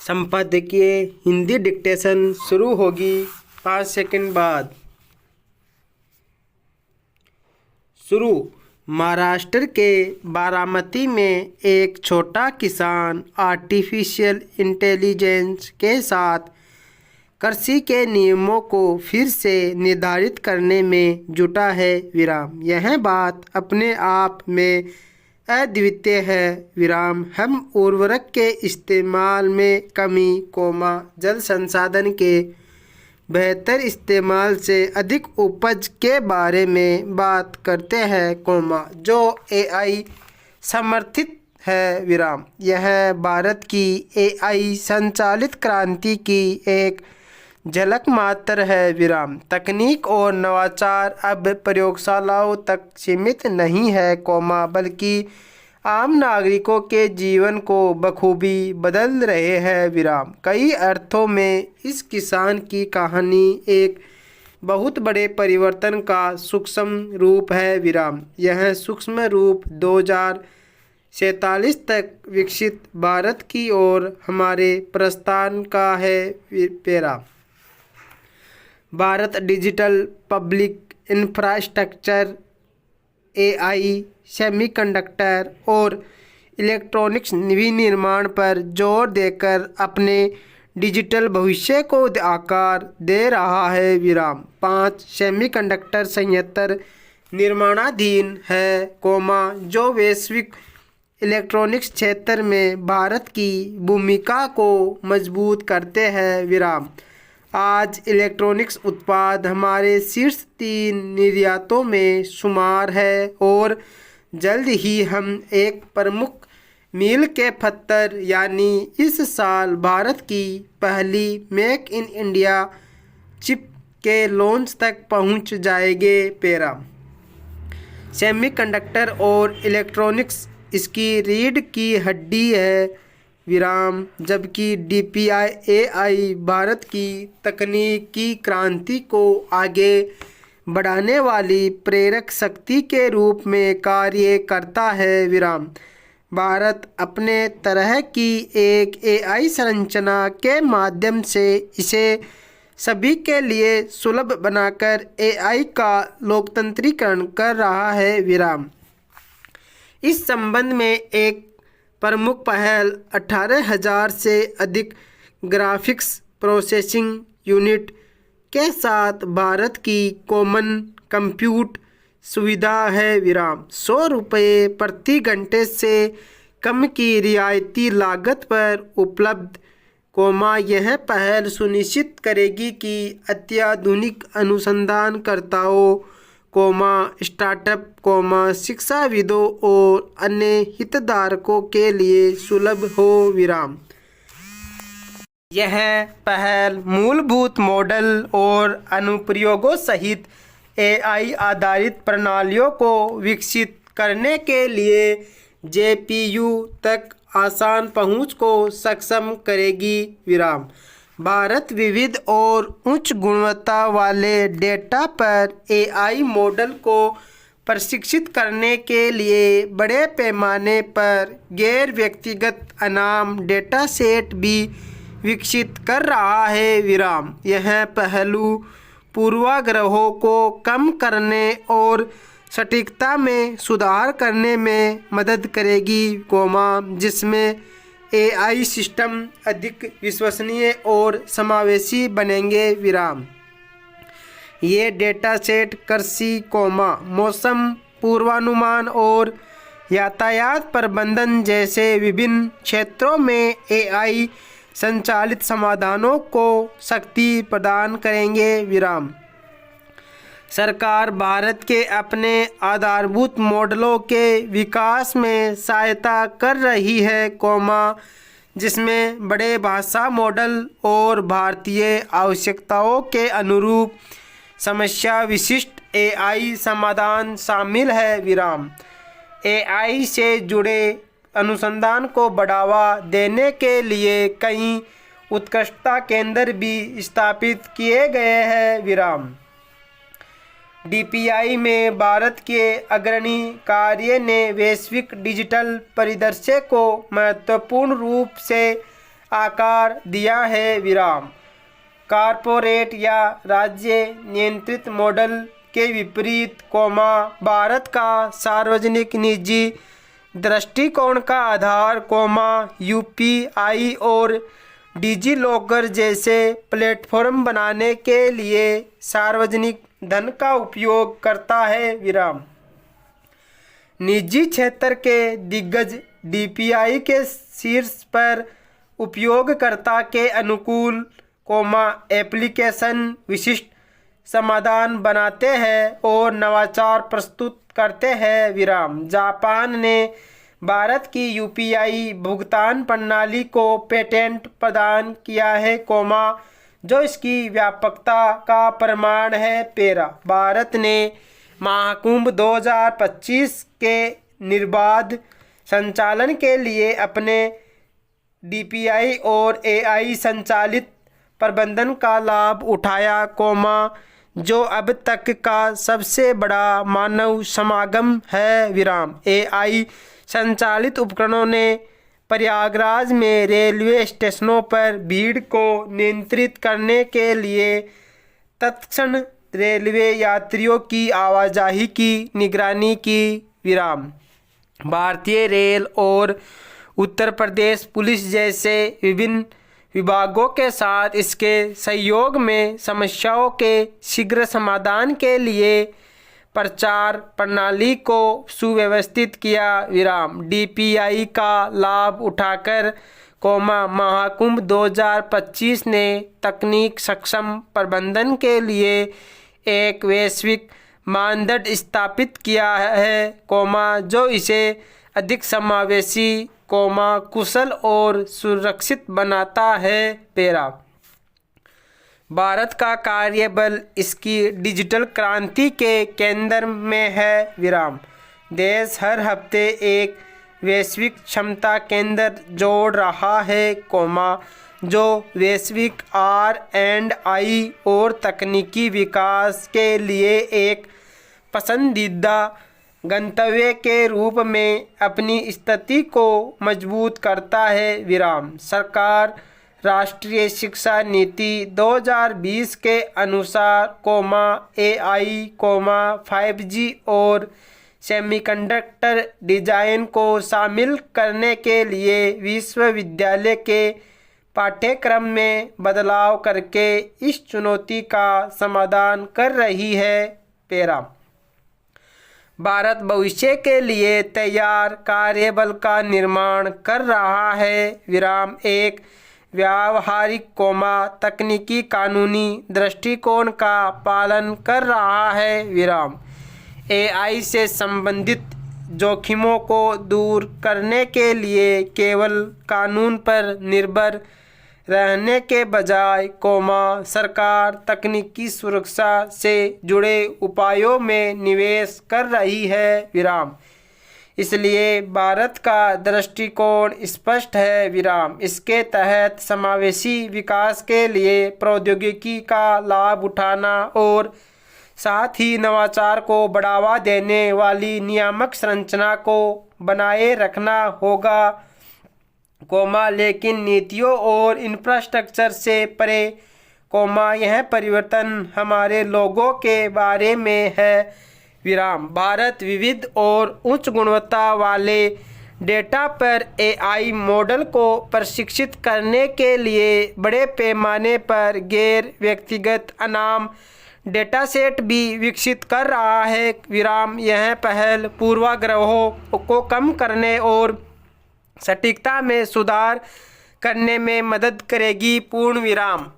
संपादकीय हिंदी डिक्टेशन शुरू होगी 5 सेकंड बाद। शुरू। महाराष्ट्र के बारामती में एक छोटा किसान आर्टिफिशियल इंटेलिजेंस के साथ कृषि के नियमों को फिर से निर्धारित करने में जुटा है। यह बात अपने आप में अद्वितीय है। हम उर्वरक के इस्तेमाल में कमी, जल संसाधन के बेहतर इस्तेमाल से अधिक उपज के बारे में बात करते हैं, जो एआई समर्थित है। यह भारत की एआई संचालित क्रांति की एक झलक मात्र है। तकनीक और नवाचार अब प्रयोगशालाओं तक सीमित नहीं है, बल्कि आम नागरिकों के जीवन को बखूबी बदल रहे हैं। कई अर्थों में इस किसान की कहानी एक बहुत बड़े परिवर्तन का सूक्ष्म रूप है। यह सूक्ष्म रूप 2047 तक विकसित भारत की ओर हमारे प्रस्थान का है। Bharat digital public infrastructure, AI, semiconductor और इलेक्ट्रॉनिक्स विनिर्माण पर जोर देकर अपने डिजिटल भविष्य को आकार दे रहा है। 5 सेमीकंडक्टर संयंत्र निर्माणाधीन है, जो वैश्विक इलेक्ट्रॉनिक्स क्षेत्र में भारत की भूमिका को मजबूत करते हैं। आज इलेक्ट्रॉनिक्स उत्पाद हमारे शीर्ष 3 निर्यातों में शुमार है और जल्द ही हम एक प्रमुख मील के पत्थर यानी इस साल भारत की पहली मेक इन इंडिया चिप के लॉन्च तक पहुंच जाएंगे। सेमीकंडक्टर और इलेक्ट्रॉनिक्स इसकी रीढ़ की हड्डी है। जबकि डीपीआई एआई भारत की तकनीकी क्रांति को आगे बढ़ाने वाली प्रेरक शक्ति के रूप में कार्य करता है। भारत अपने तरह की एक एआई संरचना के माध्यम से इसे सभी के लिए सुलभ बनाकर एआई का लोकतंत्रीकरण कर रहा है। इस संबंध में एक प्रमुख पहल 18,000 से अधिक ग्राफिक्स प्रोसेसिंग यूनिट के साथ भारत की कॉमन कंप्यूट सुविधा है। 100 रुपये प्रति घंटे से कम की रियायती लागत पर उपलब्ध, यह पहल सुनिश्चित करेगी कि अत्याधुनिक अनुसंधानकर्ताओं, स्टार्टअप, शिक्षाविदों और अन्य हितधारकों के लिए सुलभ हो। यह पहल मूलभूत मॉडल और अनुप्रयोगों सहित एआई आधारित प्रणालियों को विकसित करने के लिए जेपीयू तक आसान पहुंच को सक्षम करेगी। भारत विविध और उच्च गुणवत्ता वाले डेटा पर एआई मॉडल को प्रशिक्षित करने के लिए बड़े पैमाने पर गैर व्यक्तिगत अनाम डेटा सेट भी विकसित कर रहा है। यह पहलू पूर्वाग्रहों को कम करने और सटीकता में सुधार करने में मदद करेगी, जिसमें एआई सिस्टम अधिक विश्वसनीय और समावेशी बनेंगे। ये डेटा सेट कृषि, मौसम पूर्वानुमान और यातायात प्रबंधन जैसे विभिन्न क्षेत्रों में एआई संचालित समाधानों को शक्ति प्रदान करेंगे। सरकार भारत के अपने आधारभूत मॉडलों के विकास में सहायता कर रही है, जिसमें बड़े भाषा मॉडल और भारतीय आवश्यकताओं के अनुरूप समस्या विशिष्ट एआई समाधान शामिल है। एआई से जुड़े अनुसंधान को बढ़ावा देने के लिए कई उत्कृष्टता केंद्र भी स्थापित किए गए हैं। डीपीआई में भारत के अग्रणी कार्य ने वैश्विक डिजिटल परिदृश्य को महत्वपूर्ण रूप से आकार दिया है विराम। कॉरपोरेट या राज्य नियंत्रित मॉडल के विपरीत, भारत का सार्वजनिक निजी दृष्टिकोण का आधार, यूपीआई और डिजिलॉकर जैसे प्लेटफॉर्म बनाने के लिए सार्वजनिक धन का उपयोग करता है विराम। निजी क्षेत्र के दिग्गज डीपीआई के शीर्ष पर उपयोगकर्ता के अनुकूल, एप्लीकेशन विशिष्ट समाधान बनाते हैं और नवाचार प्रस्तुत करते हैं विराम। जापान ने भारत की यूपीआई भुगतान प्रणाली को पेटेंट प्रदान किया है, जो इसकी व्यापकता का प्रमाण है। भारत ने महाकुंभ 2025 के निर्बाध संचालन के लिए अपने डीपीआई और एआई संचालित प्रबंधन का लाभ उठाया, जो अब तक का सबसे बड़ा मानव समागम है विराम। एआई संचालित उपकरणों ने प्रयागराज में रेलवे स्टेशनों पर भीड़ को नियंत्रित करने के लिए तत्क्षण रेलवे यात्रियों की आवाजाही की निगरानी की विराम। भारतीय रेल और उत्तर प्रदेश पुलिस जैसे विभिन्न विभागों के साथ इसके सहयोग में समस्याओं के शीघ्र समाधान के लिए प्रचार प्रणाली को सुव्यवस्थित किया विराम। डीपीआई का लाभ उठाकर, महाकुंभ 2025 ने तकनीक सक्षम प्रबंधन के लिए एक वैश्विक मानदंड स्थापित किया है, जो इसे अधिक समावेशी, कुशल और सुरक्षित बनाता है। भारत का कार्यबल इसकी डिजिटल क्रांति के केंद्र में है विराम। देश हर हफ्ते एक वैश्विक क्षमता केंद्र जोड़ रहा है, जो वैश्विक R&I और तकनीकी विकास के लिए एक पसंदीदा गंतव्य के रूप में अपनी स्थिति को मजबूत करता है विराम। सरकार राष्ट्रीय शिक्षा नीति 2020 के अनुसार, AI, 5G और सेमीकंडक्टर डिज़ाइन को शामिल करने के लिए विश्वविद्यालय के पाठ्यक्रम में बदलाव करके इस चुनौती का समाधान कर रही है। भारत भविष्य के लिए तैयार कार्यबल का निर्माण कर रहा है विराम। एक व्यावहारिक, तकनीकी कानूनी दृष्टिकोण का पालन कर रहा है विराम। एआई से संबंधित जोखिमों को दूर करने के लिए केवल कानून पर निर्भर रहने के बजाय, सरकार तकनीकी सुरक्षा से जुड़े उपायों में निवेश कर रही है विराम। इसलिए भारत का दृष्टिकोण स्पष्ट है विराम। इसके तहत समावेशी विकास के लिए प्रौद्योगिकी का लाभ उठाना और साथ ही नवाचार को बढ़ावा देने वाली नियामक संरचना को बनाए रखना होगा, लेकिन नीतियों और इंफ्रास्ट्रक्चर से परे, यह परिवर्तन हमारे लोगों के बारे में है विराम। भारत विविध और उच्च गुणवत्ता वाले डेटा पर एआई मॉडल को प्रशिक्षित करने के लिए बड़े पैमाने पर गैर व्यक्तिगत अनाम डेटासेट भी विकसित कर रहा है विराम। यह पहल पूर्वाग्रहों को कम करने और सटीकता में सुधार करने में मदद करेगी। पूर्ण विराम।